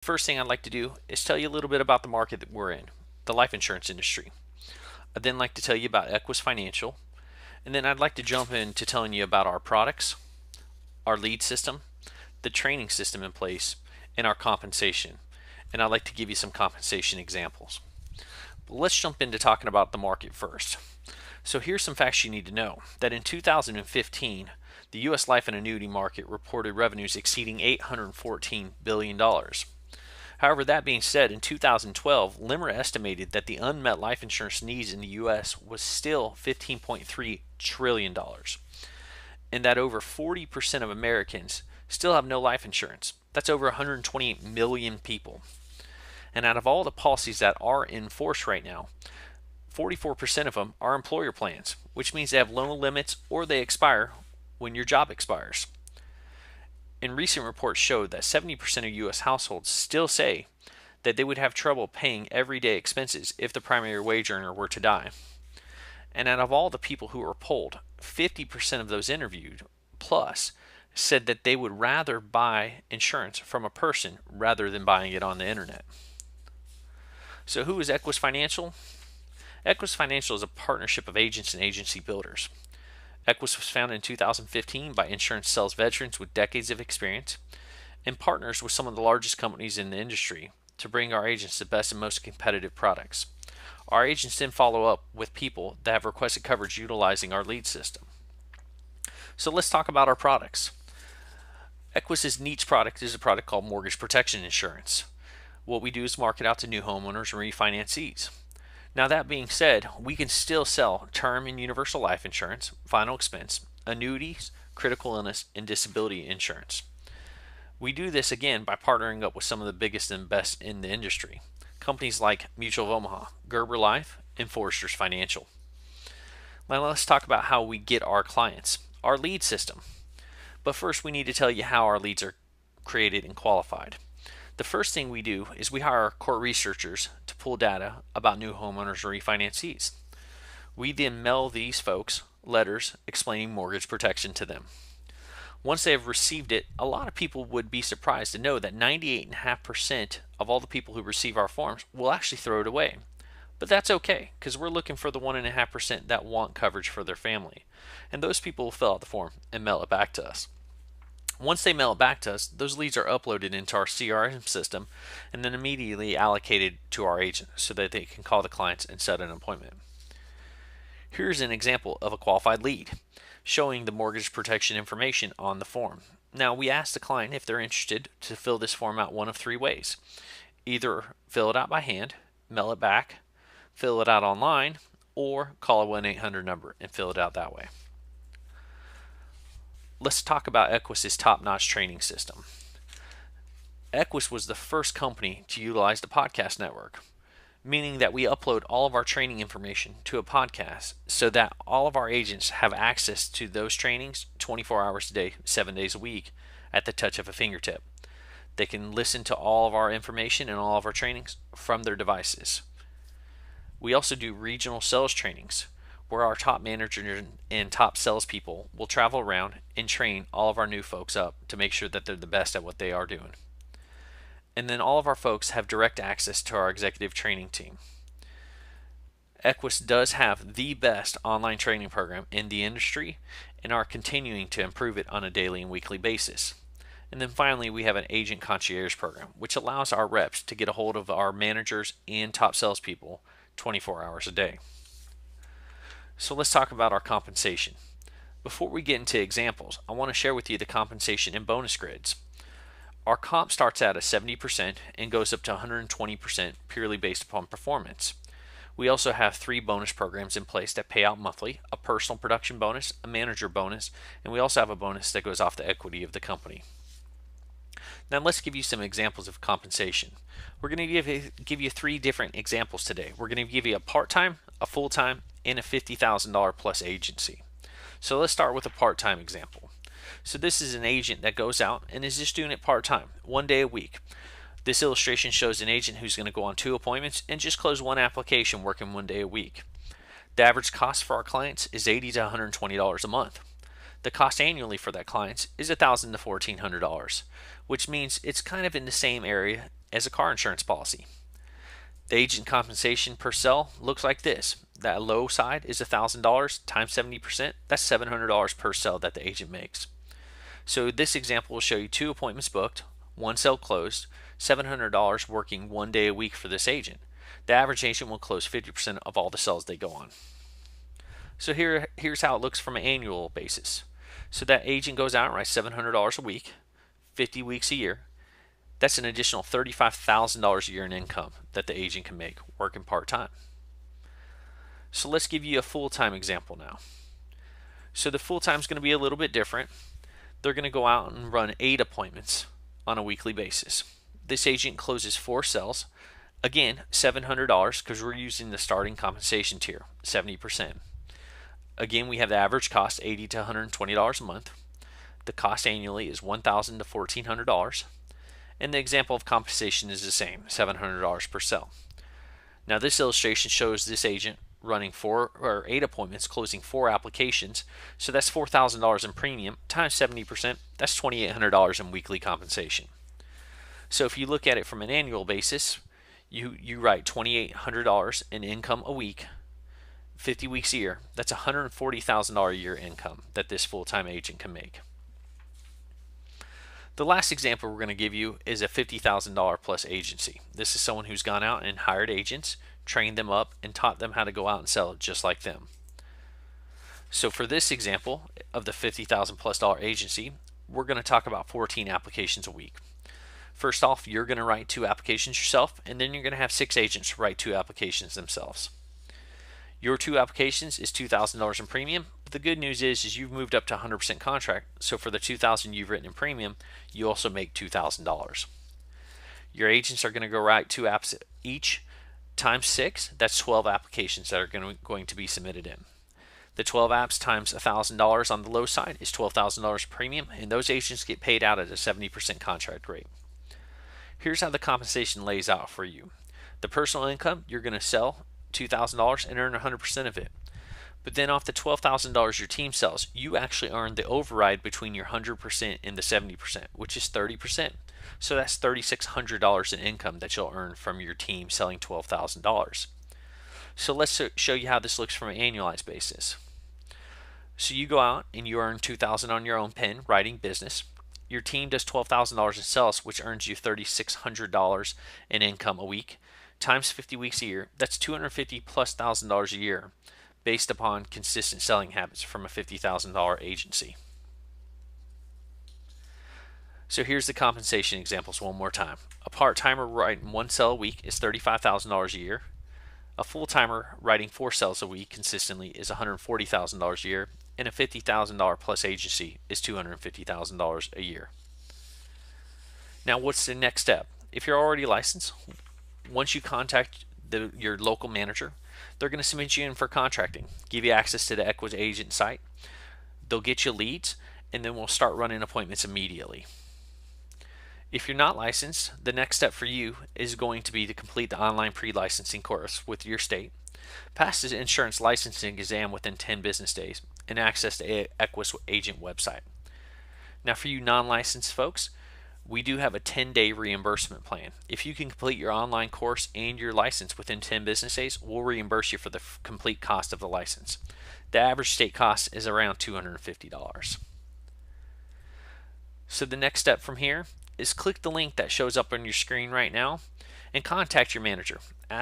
First thing I'd like to do is tell you a little bit about the market that we're in, the life insurance industry. I'd then like to tell you about Equis Financial, and then I'd like to jump into telling you about our products, our lead system, the training system in place, and our compensation. And I'd like to give you some compensation examples. But let's jump into talking about the market first. So here's some facts you need to know. That in 2015, the U.S. life and annuity market reported revenues exceeding $814 billion. However, that being said, in 2012, Limmer estimated that the unmet life insurance needs in the U.S. was still $15.3 trillion, and that over 40% of Americans still have no life insurance. That's over 128 million people. And out of all the policies that are in force right now, 44% of them are employer plans, which means they have low limits or they expire when your job expires. And recent reports showed that 70% of U.S. households still say that they would have trouble paying everyday expenses if the primary wage earner were to die. And out of all the people who were polled, 50% of those interviewed plus said that they would rather buy insurance from a person rather than buying it on the internet. So who is Equis Financial? Equis Financial is a partnership of agents and agency builders. Equis was founded in 2015 by insurance sales veterans with decades of experience and partners with some of the largest companies in the industry to bring our agents the best and most competitive products. Our agents then follow up with people that have requested coverage utilizing our lead system. So let's talk about our products. Equis' niche product is a product called mortgage protection insurance. What we do is market out to new homeowners and refinancees. Now, that being said, we can still sell term and universal life insurance, final expense, annuities, critical illness, and disability insurance. We do this again by partnering up with some of the biggest and best in the industry. Companies like Mutual of Omaha, Gerber Life, and Foresters Financial. Now let's talk about how we get our clients, our lead system. But first we need to tell you how our leads are created and qualified. The first thing we do is we hire court researchers to pull data about new homeowners or refinancees. We then mail these folks letters explaining mortgage protection to them. Once they have received it, a lot of people would be surprised to know that 98.5% of all the people who receive our forms will actually throw it away. But that's okay, because we're looking for the 1.5% that want coverage for their family. And those people will fill out the form and mail it back to us. Once they mail it back to us, those leads are uploaded into our CRM system and then immediately allocated to our agent so that they can call the clients and set an appointment. Here's an example of a qualified lead showing the mortgage protection information on the form. Now, we ask the client if they're interested to fill this form out one of three ways. Either fill it out by hand, mail it back, fill it out online, or call a 1-800 number and fill it out that way. Let's talk about Equis' top-notch training system. Equis was the first company to utilize the podcast network, meaning that we upload all of our training information to a podcast so that all of our agents have access to those trainings 24 hours a day, 7 days a week at the touch of a fingertip. They can listen to all of our information and all of our trainings from their devices. We also do regional sales trainings where our top managers and top salespeople will travel around and train all of our new folks up to make sure that they're the best at what they are doing. And then all of our folks have direct access to our executive training team. Equis does have the best online training program in the industry and are continuing to improve it on a daily and weekly basis. And then finally, we have an agent concierge program, which allows our reps to get a hold of our managers and top salespeople 24 hours a day. So let's talk about our compensation. Before we get into examples, I want to share with you the compensation and bonus grids. Our comp starts at a 70% and goes up to 120% purely based upon performance. We also have 3 bonus programs in place that pay out monthly, a personal production bonus, a manager bonus, and we also have a bonus that goes off the equity of the company. Now let's give you some examples of compensation. We're going to give you 3 different examples today. We're going to give you a part-time, a full-time, and a $50,000 plus agency. So let's start with a part-time example. So this is an agent that goes out and is just doing it part-time, 1 day a week. This illustration shows an agent who's going to go on 2 appointments and just close 1 application working 1 day a week. The average cost for our clients is $80 to $120 a month. The cost annually for that client is $1,000 to $1,400, which means it's kind of in the same area as a car insurance policy. The agent compensation per sell looks like this. That low side is $1,000 times 70%. That's $700 per sell that the agent makes. So this example will show you 2 appointments booked, 1 sale closed, $700 working 1 day a week for this agent. The average agent will close 50% of all the sales they go on. So here's how it looks from an annual basis. So that agent goes out and writes $700 a week, 50 weeks a year. That's an additional $35,000 a year in income that the agent can make working part-time. So let's give you a full-time example now. So the full-time is going to be a little bit different. They're going to go out and run 8 appointments on a weekly basis. This agent closes 4 sales. Again, $700 because we're using the starting compensation tier, 70%. Again, we have the average cost $80 to $120 a month. The cost annually is $1,000 to $1,400. And the example of compensation is the same, $700 per sale. Now this illustration shows this agent running 8 appointments, closing 4 applications. So that's $4,000 in premium times 70%. That's $2,800 in weekly compensation. So if you look at it from an annual basis, you write $2,800 in income a week, 50 weeks a year. That's $140,000 a year income that this full-time agent can make. The last example we're going to give you is a $50,000 plus agency. This is someone who's gone out and hired agents, trained them up, and taught them how to go out and sell just like them. So for this example of the $50,000 plus agency, we're going to talk about 14 applications a week. First off, you're going to write 2 applications yourself, and then you're going to have 6 agents write 2 applications themselves. Your 2 applications is $2,000 in premium. But the good news is you've moved up to 100% contract. So for the $2,000 you've written in premium, you also make $2,000. Your agents are going to go write 2 apps each times 6. That's 12 applications that are going to be submitted in. The 12 apps times $1,000 on the low side is $12,000 premium, and those agents get paid out at a 70% contract rate. Here's how the compensation lays out for you. The personal income, you're going to sell $2,000 and earn 100% of it. But then off the $12,000 your team sells, you actually earn the override between your 100% and the 70%, which is 30%. So that's $3,600 in income that you'll earn from your team selling $12,000. So let's show you how this looks from an annualized basis. So you go out and you earn $2,000 on your own pen writing business. Your team does $12,000 in sales, which earns you $3,600 in income a week, times 50 weeks a year. That's $250,000 plus a year based upon consistent selling habits from a $50,000 agency. So here's the compensation examples one more time. A part-timer writing 1 sale a week is $35,000 a year. A full-timer writing 4 sales a week consistently is $140,000 a year, and a $50,000 plus agency is $250,000 a year. Now what's the next step? If you're already licensed, once you contact your local manager, they're going to submit you in for contracting, give you access to the Equis agent site. They'll get you leads, and then we'll start running appointments immediately. If you're not licensed, the next step for you is going to be to complete the online pre-licensing course with your state, pass the insurance licensing exam within 10 business days, and access the Equis agent website. Now for you non-licensed folks, we do have a 10-day reimbursement plan. If you can complete your online course and your license within 10 business days, we'll reimburse you for the complete cost of the license. The average state cost is around $250. So the next step from here is click the link that shows up on your screen right now and contact your manager. Ask